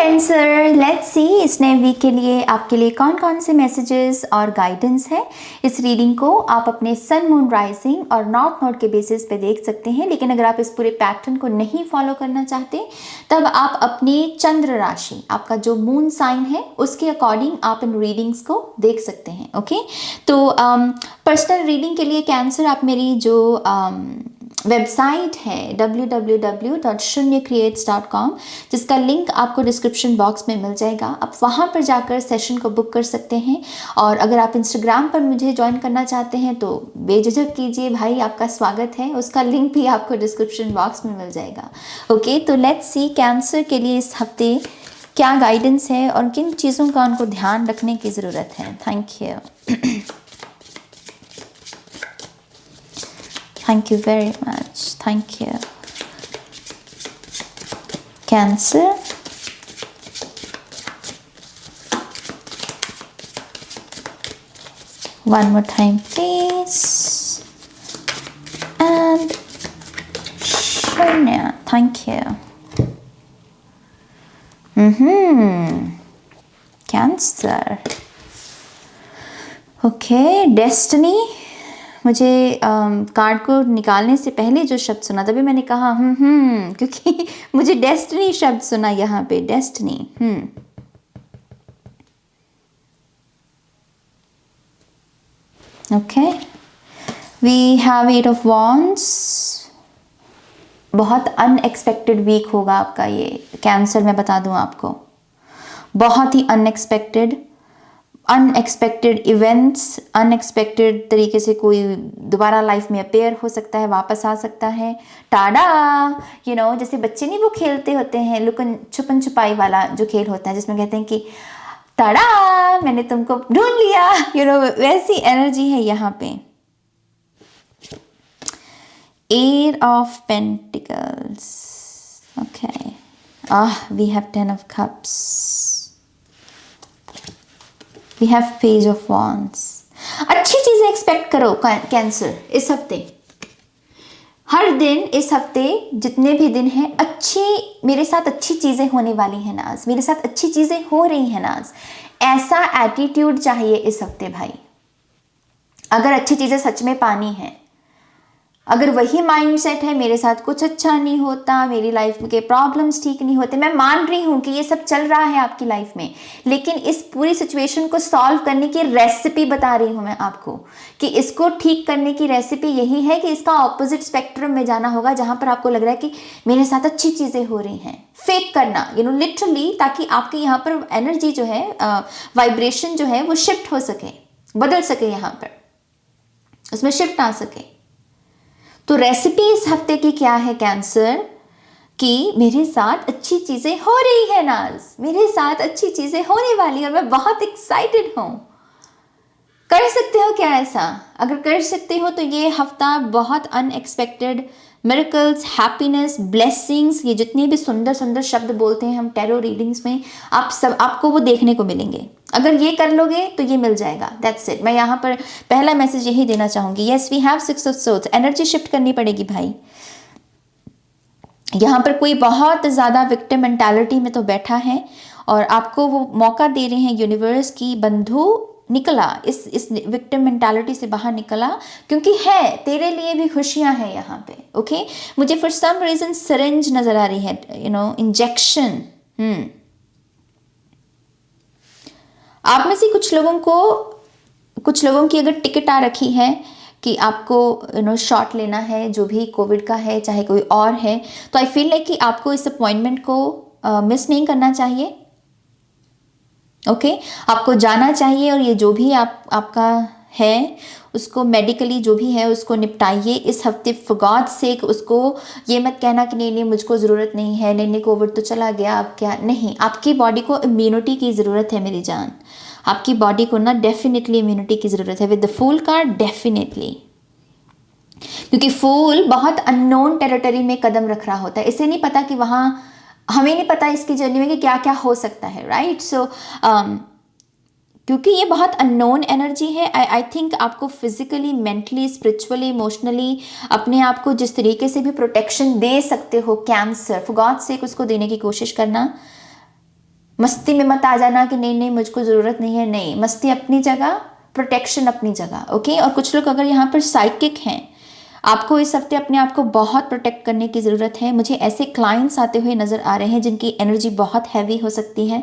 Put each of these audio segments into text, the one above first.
Cancer, let's see इस नए week के लिए आपके लिए कौन कौन से मैसेजेस और गाइडेंस है। इस रीडिंग को आप अपने सन, मून, राइजिंग और नॉर्थ नोड के बेसिस पे देख सकते हैं, लेकिन अगर आप इस पूरे पैटर्न को नहीं फॉलो करना चाहते तब आप अपनी चंद्र राशि, आपका जो मून साइन है उसके अकॉर्डिंग आप इन रीडिंग्स को देख सकते हैं। ओके, तो पर्सनल रीडिंग के लिए कैंसर आप मेरी जो वेबसाइट है www.shunyacreates.com, जिसका लिंक आपको डिस्क्रिप्शन बॉक्स में मिल जाएगा। आप वहाँ पर जाकर सेशन को बुक कर सकते हैं। और अगर आप इंस्टाग्राम पर मुझे ज्वाइन करना चाहते हैं तो बेझिझक कीजिए भाई, आपका स्वागत है। उसका लिंक भी आपको डिस्क्रिप्शन बॉक्स में मिल जाएगा। ओके, तो लेट्स सी कैंसर के लिए इस हफ्ते क्या गाइडेंस है और किन चीज़ों का उनको ध्यान रखने की ज़रूरत है। Thank you. Thank you very much. Thank you. Cancer. One more time, please. And Shunya. Thank you. Cancer. Okay, Destiny. मुझे कार्ड को निकालने से पहले जो शब्द सुना तभी मैंने कहा क्योंकि मुझे डेस्टिनी शब्द सुना यहाँ पे, destiny. Okay, we have 8 of wands. बहुत अनएक्सपेक्टेड वीक होगा आपका ये कैंसर, मैं बता दूँ आपको, बहुत ही अनएक्सपेक्टेड इवेंट्स, अनएक्सपेक्टेड तरीके से कोई दोबारा लाइफ में अपेयर हो सकता है, वापस आ सकता है। टाडा, जैसे बच्चे नहीं वो खेलते होते हैं लुकन छुपन छुपाई वाला जो खेल होता है, जिसमें कहते हैं कि टाडा मैंने तुमको ढूंढ लिया, वैसी एनर्जी है यहाँ पे। Eight of pentacles. Okay, we have 10 of cups. We have Page of Wands. अच्छी चीजें एक्सपेक्ट करो कैंसर इस हफ्ते। हर दिन इस हफ्ते जितने भी दिन हैं, मेरे साथ अच्छी चीजें होने वाली हैं नाज, मेरे साथ अच्छी चीजें हो रही हैं नाज, ऐसा एटीट्यूड चाहिए इस हफ्ते भाई। अगर अच्छी चीजें सच में पानी है, अगर वही माइंडसेट है मेरे साथ कुछ अच्छा नहीं होता, मेरी लाइफ के प्रॉब्लम्स ठीक नहीं होते, मैं मान रही हूं कि ये सब चल रहा है आपकी लाइफ में, लेकिन इस पूरी सिचुएशन को सॉल्व करने की रेसिपी बता रही हूं मैं आपको कि इसको ठीक करने की रेसिपी यही है कि इसका ऑपोजिट स्पेक्ट्रम में जाना होगा, जहां पर आपको लग रहा है कि मेरे साथ अच्छी चीजें हो रही हैं। फेक करना, लिटरली, ताकि आपके यहाँ पर एनर्जी जो है, वाइब्रेशन जो है वो शिफ्ट हो सके, बदल सके, यहाँ पर उसमें शिफ्ट आ सके। तो रेसिपी इस हफ्ते की क्या है कैंसर, कि मेरे साथ अच्छी चीजें हो रही है नाज, मेरे साथ अच्छी चीजें होने वाली और मैं बहुत एक्साइटेड हूं। कर सकते हो क्या ऐसा? अगर कर सकते हो तो ये हफ्ता बहुत अनएक्सपेक्टेड मिरेकल्स, हैप्पीनेस, ब्लेसिंग्स, ये जितने भी सुंदर सुंदर शब्द बोलते हैं हम टैरो रीडिंग्स में, आपको वो देखने को मिलेंगे। अगर ये कर लोगे तो ये मिल जाएगा। That's it. मैं यहाँ पर पहला मैसेज यही देना चाहूंगी। Yes, we have 6 of swords. Energy shift करनी पड़ेगी भाई। यहाँ पर कोई बहुत ज़्यादा विक्टिम मेंटालिटी में तो बैठा है और आपको वो मौका दे रहे हैं यूनिवर्स की, बंधु निकला इस विक्टिम मेंटालिटी से बाहर निकला, क्योंकि है तेरे लिए भी खुशियां हैं यहाँ पे। ओके, मुझे फॉर सम रीजन सिरिंज नजर आ रही है, इंजेक्शन। आप में से कुछ लोगों की अगर टिकट आ रखी है कि आपको शॉट लेना है, जो भी कोविड का है चाहे कोई और है, तो आई फील लाइक कि आपको इस अपॉइंटमेंट को मिस नहीं करना चाहिए। ओके, आपको जाना चाहिए और ये जो भी आपका है उसको मेडिकली जो भी है उसको निपटाइए इस हफ्ते। फॉर गॉड सेक उसको ये मत कहना कि नहीं मुझको ज़रूरत नहीं है, नहीं कोविड तो चला गया, अब क्या। नहीं, आपकी बॉडी को इम्यूनिटी की ज़रूरत है मेरी जान, आपकी बॉडी को ना डेफिनेटली इम्यूनिटी की ज़रूरत है। With the fool card definitely, क्योंकि फूल बहुत अननोन टेरिटरी में कदम रख रहा होता है। इसे नहीं पता कि वहाँ, हमें नहीं पता इसकी जर्नी में कि क्या क्या हो सकता है, राइट। सो क्योंकि ये बहुत अननोन एनर्जी है, आई थिंक आपको फिजिकली, मेंटली, स्पिरिचुअली, इमोशनली अपने आप को जिस तरीके से भी प्रोटेक्शन दे सकते हो कैंसर, फॉर गॉड सेक उसको देने की कोशिश करना। मस्ती में मत आ जाना कि नहीं नहीं मुझको ज़रूरत नहीं है, नहीं, मस्ती अपनी जगह, प्रोटेक्शन अपनी जगह, ओके। और कुछ लोग अगर यहाँ पर साइकिक हैं, आपको इस हफ्ते अपने आप को बहुत प्रोटेक्ट करने की ज़रूरत है। मुझे ऐसे क्लाइंट्स आते हुए नज़र आ रहे हैं जिनकी एनर्जी बहुत हैवी हो सकती है,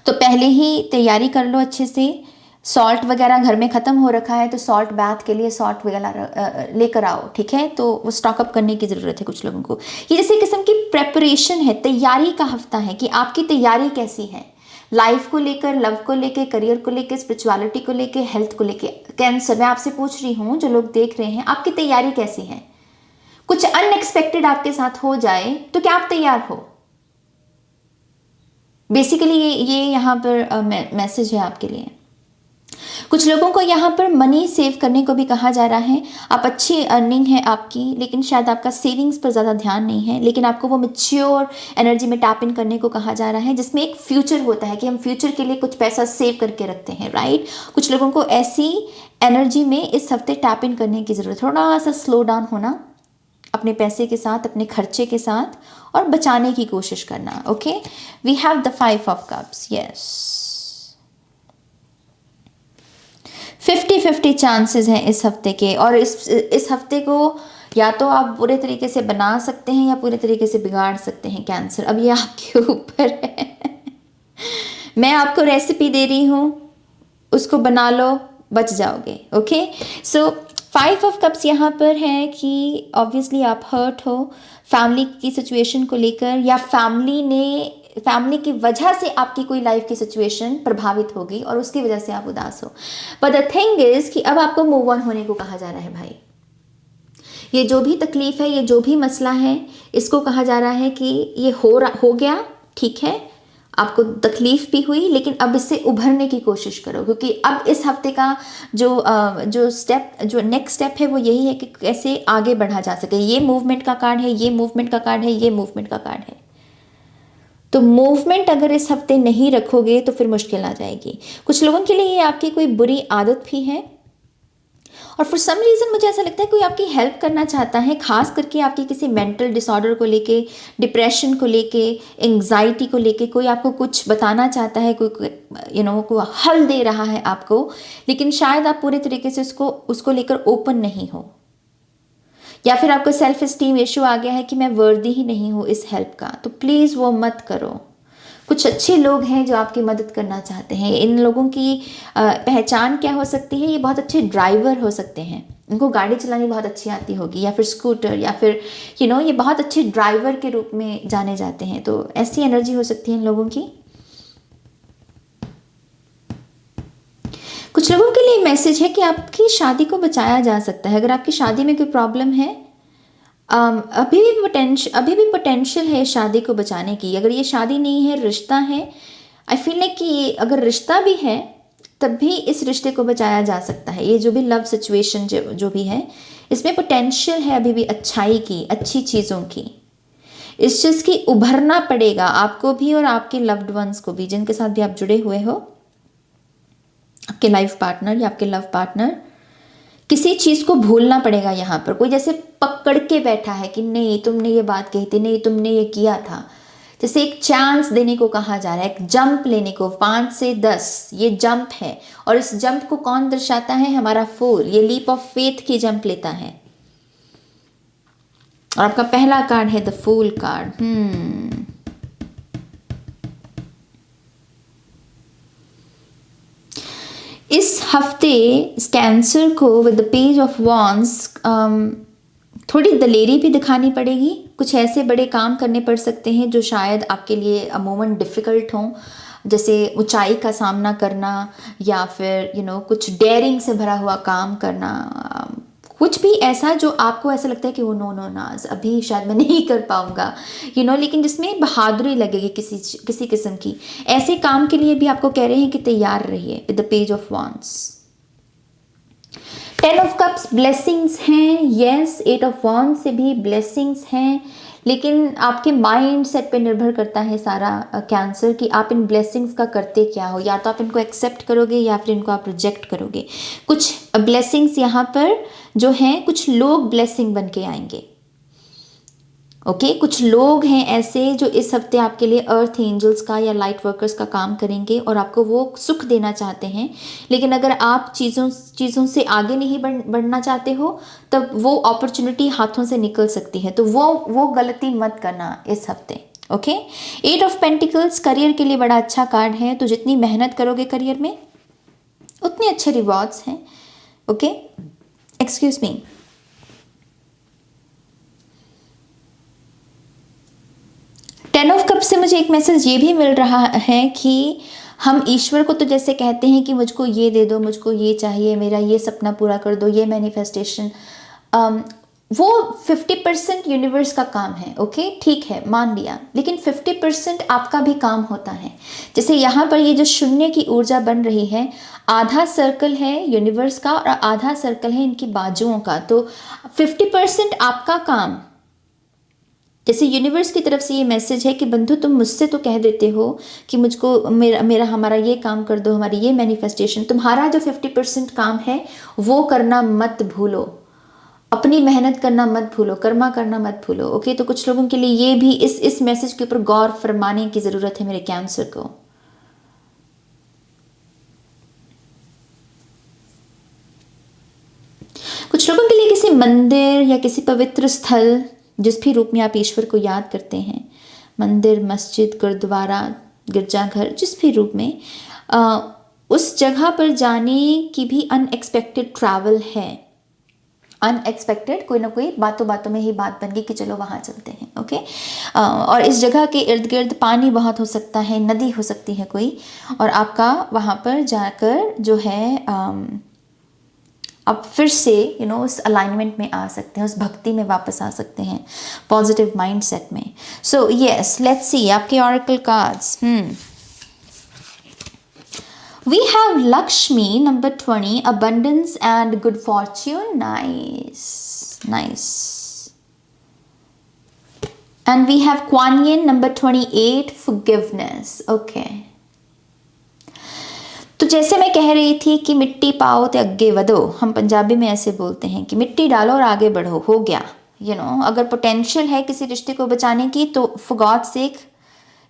तो पहले ही तैयारी कर लो अच्छे से। सॉल्ट वगैरह घर में ख़त्म हो रखा है तो सॉल्ट बाथ के लिए सॉल्ट वगैरह लेकर आओ, ठीक है। तो वो स्टॉकअप करने की ज़रूरत है कुछ लोगों को। ये इसी किस्म की प्रेपरेशन है, तैयारी का हफ्ता है कि आपकी तैयारी कैसी है लाइफ को लेकर, लव को लेकर, करियर को लेकर, स्पिरिचुअलिटी को लेकर, हेल्थ को लेकर। कैंसर, मैं आपसे पूछ रही हूँ, जो लोग देख रहे हैं, आपकी तैयारी कैसी है? कुछ अनएक्सपेक्टेड आपके साथ हो जाए तो क्या आप तैयार हो? बेसिकली ये यहाँ पर मैसेज है आपके लिए। कुछ लोगों को यहाँ पर मनी सेव करने को भी कहा जा रहा है। आप अच्छी अर्निंग है आपकी, लेकिन शायद आपका सेविंग्स पर ज़्यादा ध्यान नहीं है, लेकिन आपको वो मैच्योर एनर्जी में टैप इन करने को कहा जा रहा है, जिसमें एक फ्यूचर होता है कि हम फ्यूचर के लिए कुछ पैसा सेव करके रखते हैं, राइट। कुछ लोगों को ऐसी एनर्जी में इस हफ्ते टैप इन करने की ज़रूरत, थोड़ा सा स्लो डाउन होना अपने पैसे के साथ, अपने खर्चे के साथ, और बचाने की कोशिश करना, okay. We have the 5 of cups, yes. 50-50 chances हैं इस हफ्ते के, और इस हफ्ते को या तो आप पूरे तरीके से बना सकते हैं या पूरे तरीके से बिगाड़ सकते हैं कैंसर। अब ये आपके ऊपर है। मैं आपको रेसिपी दे रही हूँ, उसको बना लो, बच जाओगे, ओके। सो 5 ऑफ कप्स यहाँ पर है कि ऑब्वियसली आप हर्ट हो फैमिली की सिचुएशन को लेकर, या फैमिली की वजह से आपकी कोई लाइफ की सिचुएशन प्रभावित होगी और उसकी वजह से आप उदास हो। बट द थिंग इज कि अब आपको मूव ऑन होने को कहा जा रहा है भाई। ये जो भी तकलीफ है, ये जो भी मसला है, इसको कहा जा रहा है कि ये हो गया, ठीक है, आपको तकलीफ भी हुई, लेकिन अब इससे उभरने की कोशिश करो, क्योंकि अब इस हफ्ते का जो नेक्स्ट स्टेप है वो यही है कि कैसे आगे बढ़ा जा सके। ये मूवमेंट का कार्ड है, ये मूवमेंट का कार्ड है, ये मूवमेंट का कार्ड है। तो मूवमेंट अगर इस हफ्ते नहीं रखोगे तो फिर मुश्किल आ जाएगी। कुछ लोगों के लिए ये आपकी कोई बुरी आदत भी है, और फॉर सम रीज़न मुझे ऐसा लगता है कोई आपकी हेल्प करना चाहता है, खास करके आपकी किसी मेंटल डिसऑर्डर को लेके, डिप्रेशन को लेके, एंग्जाइटी को लेके कोई आपको कुछ बताना चाहता है, कोई कोई हल दे रहा है आपको, लेकिन शायद आप पूरे तरीके से उसको लेकर ओपन नहीं हो, या फिर आपको सेल्फ इस्टीम इशू आ गया है कि मैं वर्दी ही नहीं हूँ इस हेल्प का। तो प्लीज़ वो मत करो। कुछ अच्छे लोग हैं जो आपकी मदद करना चाहते हैं। इन लोगों की पहचान क्या हो सकती है? ये बहुत अच्छे ड्राइवर हो सकते हैं, इनको गाड़ी चलानी बहुत अच्छी आती होगी, या फिर स्कूटर, या फिर ये बहुत अच्छे ड्राइवर के रूप में जाने जाते हैं। तो ऐसी एनर्जी हो सकती है इन लोगों की। कुछ लोगों के लिए मैसेज है कि आपकी शादी को बचाया जा सकता है। अगर आपकी शादी में कोई प्रॉब्लम है, अभी भी पोटेंशियल है शादी को बचाने की। अगर ये शादी नहीं है, रिश्ता है, आई फील लाइक कि अगर रिश्ता भी है तब भी इस रिश्ते को बचाया जा सकता है। ये जो भी लव सिचुएशन जो भी है, इसमें पोटेंशियल है अभी भी अच्छाई की, अच्छी चीज़ों की। इस चीज़ की उभरना पड़ेगा आपको भी और आपके लव्ड वंस को भी, जिनके साथ भी आप जुड़े हुए हो, आपके लाइफ पार्टनर या आपके लव पार्टनर। किसी चीज़ को भूलना पड़ेगा यहाँ पर। कोई जैसे पकड़ के बैठा है कि नहीं तुमने ये बात कही थी, नहीं तुमने ये किया था। जैसे एक चांस देने को कहा जा रहा है, एक जंप लेने को, 5 से 10 ये जंप है। और इस जंप को कौन दर्शाता है? हमारा फूल। ये लीप ऑफ फेथ की जंप लेता है। और आपका पहला कार्ड है द फूल कार्ड। इस हफ्ते कैंसर को with the page of wands थोड़ी दलेरी भी दिखानी पड़ेगी। कुछ ऐसे बड़े काम करने पड़ सकते हैं जो शायद आपके लिए अमूमन डिफ़िकल्ट हों, जैसे ऊंचाई का सामना करना, या फिर कुछ डेयरिंग से भरा हुआ काम करना। कुछ भी ऐसा जो आपको ऐसा लगता है कि वो नो नाज अभी शायद मैं नहीं कर पाऊंगा, लेकिन जिसमें बहादुरी लगेगी किसी किस्म की। ऐसे काम के लिए भी आपको कह रहे हैं कि तैयार रहिए with the page of wands. 10 of cups blessings हैं, यस। 8 ऑफ वॉन्ड्स से भी ब्लेसिंग्स हैं, लेकिन आपके माइंड सेट पे निर्भर करता है सारा कैंसर कि आप इन ब्लेसिंग्स का करते क्या हो। या तो आप इनको एक्सेप्ट करोगे या फिर इनको आप रिजेक्ट करोगे। कुछ ब्लेसिंग्स यहाँ पर जो हैं, कुछ लोग ब्लेसिंग बन के आएंगे। ओके कुछ लोग हैं ऐसे जो इस हफ्ते आपके लिए अर्थ एंजल्स का या लाइट वर्कर्स का काम करेंगे और आपको वो सुख देना चाहते हैं, लेकिन अगर आप चीज़ों से आगे नहीं बढ़ना चाहते हो तब वो अपॉर्चुनिटी हाथों से निकल सकती है, तो वो गलती मत करना इस हफ्ते। ओके 8 ऑफ पेंटिकल्स करियर के लिए बड़ा अच्छा कार्ड है, तो जितनी मेहनत करोगे करियर में उतने अच्छे रिवॉर्ड्स हैं। Okay excuse me. 10 of cup से मुझे एक मैसेज ये भी मिल रहा है कि हम ईश्वर को तो जैसे कहते हैं कि मुझको ये दे दो, मुझको ये चाहिए, मेरा ये सपना पूरा कर दो, ये मैनिफेस्टेशन, वो 50% यूनिवर्स का काम है। ओके ठीक है मान लिया, लेकिन 50% आपका भी काम होता है। जैसे यहाँ पर ये जो शून्य की ऊर्जा बन रही है, आधा सर्कल है यूनिवर्स का और आधा सर्कल है इनकी बाजुओं का, तो 50% आपका काम। जैसे यूनिवर्स की तरफ से ये मैसेज है कि बंधु तुम मुझसे तो कह देते हो कि मुझको हमारा ये काम कर दो, हमारी ये मैनिफेस्टेशन, तुम्हारा जो 50% काम है वो करना मत भूलो, अपनी मेहनत करना मत भूलो, कर्मा करना मत भूलो। ओके तो कुछ लोगों के लिए ये भी इस मैसेज के ऊपर गौर फरमाने की ज़रूरत है मेरे कैंसर को। कुछ लोगों के लिए किसी मंदिर या किसी पवित्र स्थल, जिस भी रूप में आप ईश्वर को याद करते हैं, मंदिर, मस्जिद, गुरुद्वारा, गिरजाघर, जिस भी रूप में, उस जगह पर जाने की भी अनएक्सपेक्टेड ट्रैवल है। अनएक्सपेक्टेड कोई ना कोई बातों बातों में ही बात बन गई कि चलो वहाँ चलते हैं। ओके और इस जगह के इर्द गिर्द पानी बहुत हो सकता है, नदी हो सकती है कोई, और आपका वहाँ पर जाकर जो है आप फिर से उस अलाइनमेंट में आ सकते हैं, उस भक्ति में वापस आ सकते हैं, पॉजिटिव माइंडसेट में। सो यस लेट्स सी आपके oracle cards. We have Lakshmi, number 20, abundance and good fortune. Nice, nice. And we have Kuan Yin, number 28, forgiveness. Okay. तो जैसे मैं कह रही थी कि मिट्टी पाओ ते अग्गे वधो, हम पंजाबी में ऐसे बोलते हैं कि मिट्टी डालो और आगे बढ़ो, हो गया। अगर पोटेंशियल है किसी रिश्ते को बचाने की तो फॉर गॉड सेक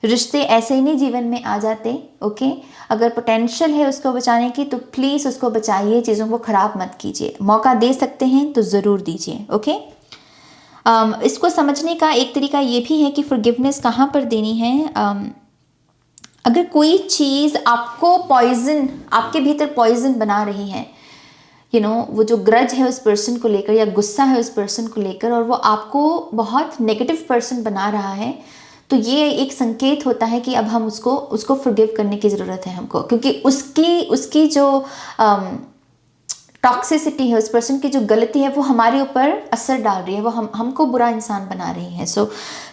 रिश्ते ऐसे ही नहीं जीवन में आ जाते। ओके अगर पोटेंशियल है उसको बचाने की तो प्लीज़ उसको बचाइए, चीज़ों को ख़राब मत कीजिए, मौका दे सकते हैं तो ज़रूर दीजिए। ओके इसको समझने का एक तरीका ये भी है कि फॉरगिवनेस कहाँ पर देनी है। अगर कोई चीज़ आपको पॉइजन, आपके भीतर पॉइजन बना रही है, वो जो ग्रज है उस पर्सन को लेकर या गुस्सा है उस पर्सन को लेकर, और वो आपको बहुत नेगेटिव पर्सन बना रहा है, तो ये एक संकेत होता है कि अब हम उसको फॉरगिव करने की ज़रूरत है हमको, क्योंकि उसकी जो टॉक्सिसिटी है, उस पर्सन की जो गलती है वो हमारे ऊपर असर डाल रही है, वो हमको बुरा इंसान बना रही है। सो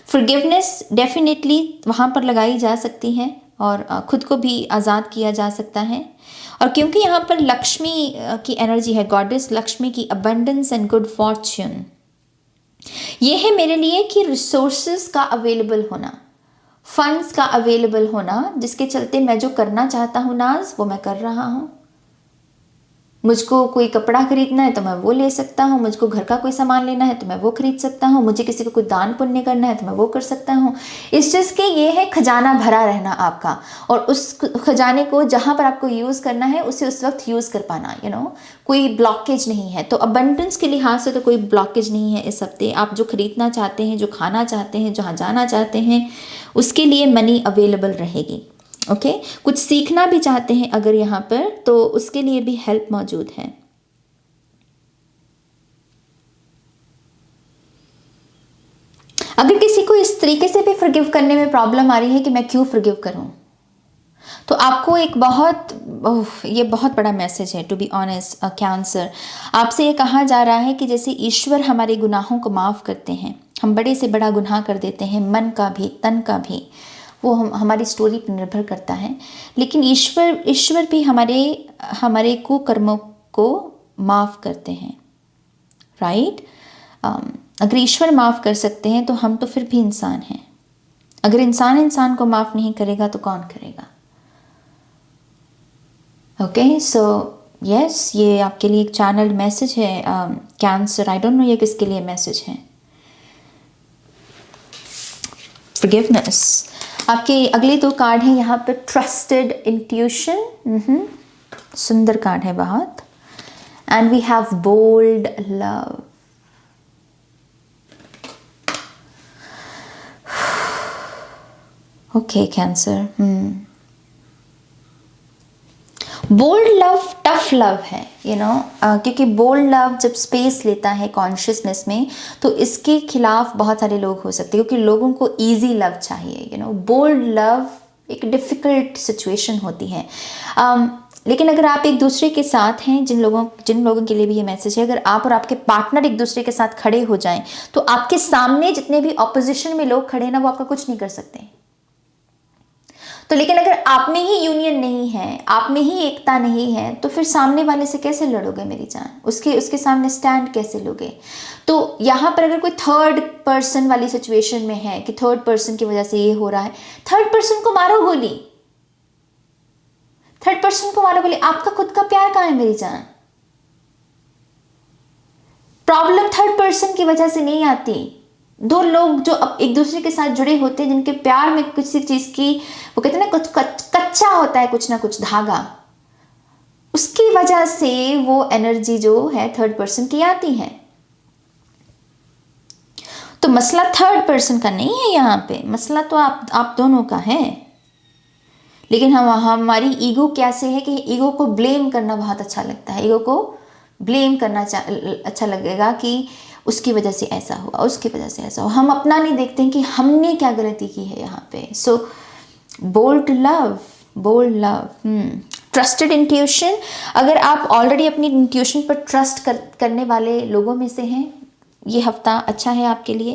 फॉरगिवनेस डेफिनेटली वहाँ पर लगाई जा सकती है और खुद को भी आज़ाद किया जा सकता है। और क्योंकि यहाँ पर लक्ष्मी की एनर्जी है, गॉडेस लक्ष्मी की अबंडेंस एंड गुड फॉर्च्यून, ये है मेरे लिए कि रिसोर्सेज का अवेलेबल होना, फंड्स का अवेलेबल होना, जिसके चलते मैं जो करना चाहता हूँ नाज वो मैं कर रहा हूँ। मुझको कोई कपड़ा खरीदना है तो मैं वो ले सकता हूँ, मुझको घर का कोई सामान लेना है तो मैं वो खरीद सकता हूँ, मुझे किसी को कोई दान पुण्य करना है तो मैं वो कर सकता हूँ। इस चीज़ के ये है खजाना भरा रहना आपका, और उस खजाने को जहाँ पर आपको यूज़ करना है उसे उस वक्त यूज़ कर पाना। कोई ब्लॉकेज नहीं है। तो अबंडेंस के लिहाज से तो कोई ब्लॉकेज नहीं है इस हफ्ते। आप जो खरीदना चाहते हैं, जो खाना चाहते हैं, जहाँ जाना चाहते हैं, उसके लिए मनी अवेलेबल रहेगी। ओके कुछ सीखना भी चाहते हैं अगर यहाँ पर, तो उसके लिए भी हेल्प मौजूद है। अगर किसी को इस तरीके से भी फॉरगिव करने में प्रॉब्लम आ रही है कि मैं क्यों फॉरगिव करूं, तो आपको एक ये बहुत बड़ा मैसेज है। टू बी ऑनेस्ट कैंसर, आपसे ये कहा जा रहा है कि जैसे ईश्वर हमारे गुनाहों को माफ़ करते हैं, हम बड़े से बड़ा गुनाह कर देते हैं, मन का भी तन का भी, वो हमारी स्टोरी पर निर्भर करता है, लेकिन ईश्वर भी हमारे कुकर्मों को माफ़ करते हैं। राइट अगर ईश्वर माफ़ कर सकते हैं तो हम तो फिर भी इंसान हैं। अगर इंसान को माफ़ नहीं करेगा तो कौन करेगा? ओके सो यस, ये आपके लिए एक चैनल्ड मैसेज है कैंसर। आई डोंट नो ये किसके लिए मैसेज है। फॉरगिवनेस। आपके अगले 2 कार्ड हैं यहाँ पे, ट्रस्टेड इंट्यूशन, सुंदर कार्ड है बहुत। And we have bold love. Okay cancer, bold love tough love है, क्योंकि बोल्ड लव जब स्पेस लेता है कॉन्शियसनेस में तो इसके खिलाफ बहुत सारे लोग हो सकते हैं, क्योंकि लोगों को इजी लव चाहिए। बोल्ड लव एक डिफ़िकल्ट सिचुएशन होती है। लेकिन अगर आप एक दूसरे के साथ हैं, जिन लोगों के लिए भी ये मैसेज है, अगर आप और आपके पार्टनर एक दूसरे के साथ खड़े हो जाएं तो आपके सामने जितने भी ऑपोजिशन में लोग खड़े हैं ना, वो आपका कुछ नहीं कर सकते। तो लेकिन अगर आप में ही यूनियन नहीं है, आप में ही एकता नहीं है, तो फिर सामने वाले से कैसे लड़ोगे मेरी जान, उसके सामने स्टैंड कैसे लोगे। तो यहाँ पर अगर कोई थर्ड पर्सन वाली सिचुएशन में है कि थर्ड पर्सन की वजह से ये हो रहा है, थर्ड पर्सन को मारो गोली, थर्ड पर्सन को मारो गोली। आपका खुद का प्यार कहाँ है मेरी जान। प्रॉब्लम थर्ड पर्सन की वजह से नहीं आती। 2 लोग जो एक दूसरे के साथ जुड़े होते हैं, जिनके प्यार में किसी चीज की, वो कहते हैं ना, कुछ कच्चा होता है, कुछ ना कुछ धागा, उसकी वजह से वो एनर्जी जो है थर्ड पर्सन की आती है। तो मसला थर्ड पर्सन का नहीं है यहाँ पे, मसला तो आप दोनों का है। लेकिन हमारी ईगो कैसे है कि ईगो को ब्लेम करना बहुत अच्छा लगता है। ईगो को ब्लेम करना अच्छा लगेगा कि उसकी वजह से ऐसा हुआ, उसकी वजह से ऐसा हुआ। हम अपना नहीं देखते हैं कि हमने क्या गलती की है यहाँ पे। So bold love, trusted intuition. अगर आप ऑलरेडी अपनी इंट्यूशन पर ट्रस्ट करने वाले लोगों में से हैं, ये हफ्ता अच्छा है आपके लिए।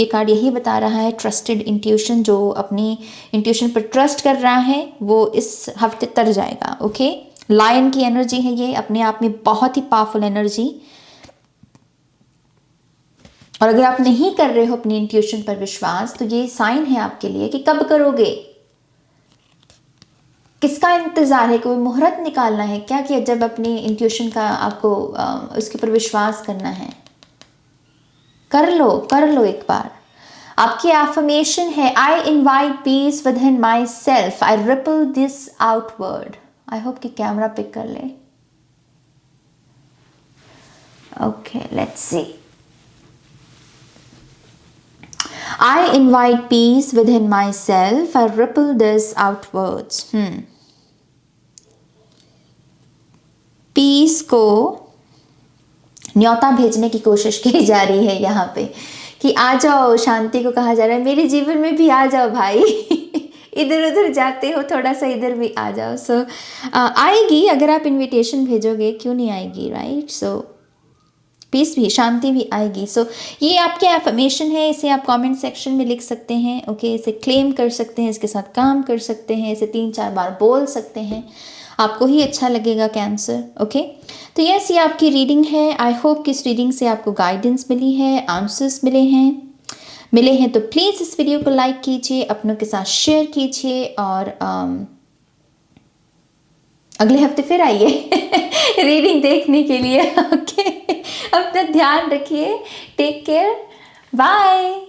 ये कार्ड यही बता रहा है, ट्रस्टेड इंट्यूशन, जो अपनी इंट्यूशन पर ट्रस्ट कर रहा है वो इस हफ्ते तर जाएगा। ओके, लायन की एनर्जी है ये, अपने आप में बहुत ही पावरफुल एनर्जी। और अगर आप नहीं कर रहे हो अपनी इंट्यूशन पर विश्वास, तो ये साइन है आपके लिए कि कब करोगे, किसका इंतजार है, कोई मुहूर्त निकालना है क्या, कि जब अपनी इंट्यूशन का आपको उसके ऊपर विश्वास करना है। कर लो एक बार। आपकी एफर्मेशन है, I invite peace within myself, I ripple this outward. I hope कि कैमरा पिक कर ले। Okay, let's see. I invite peace within myself. I ripple this outwards. Peace को न्योता भेजने की कोशिश की जा रही है यहाँ पे कि आ जाओ, शांति को कहा जा रहा है मेरे जीवन में भी आ जाओ भाई। इधर उधर जाते हो, थोड़ा सा इधर भी आ जाओ। सो आएगी, अगर आप इनविटेशन भेजोगे, क्यों नहीं आएगी, राइट। सो पीस भी, शांति भी आएगी। सो ये आपके एफर्मेशन है, इसे आप कमेंट सेक्शन में लिख सकते हैं। ओके, इसे क्लेम कर सकते हैं, इसके साथ काम कर सकते हैं, इसे 3-4 बार बोल सकते हैं, आपको ही अच्छा लगेगा कैंसर। ओके, तो यस, ये आपकी रीडिंग है। आई होप कि इस रीडिंग से आपको गाइडेंस मिली है, आंसर्स मिले हैं तो प्लीज़ इस वीडियो को लाइक कीजिए, अपनों के साथ शेयर कीजिए, और अगले हफ्ते फिर आइए रीडिंग देखने के लिए। ओके, अपना ध्यान रखिए, टेक केयर, बाय।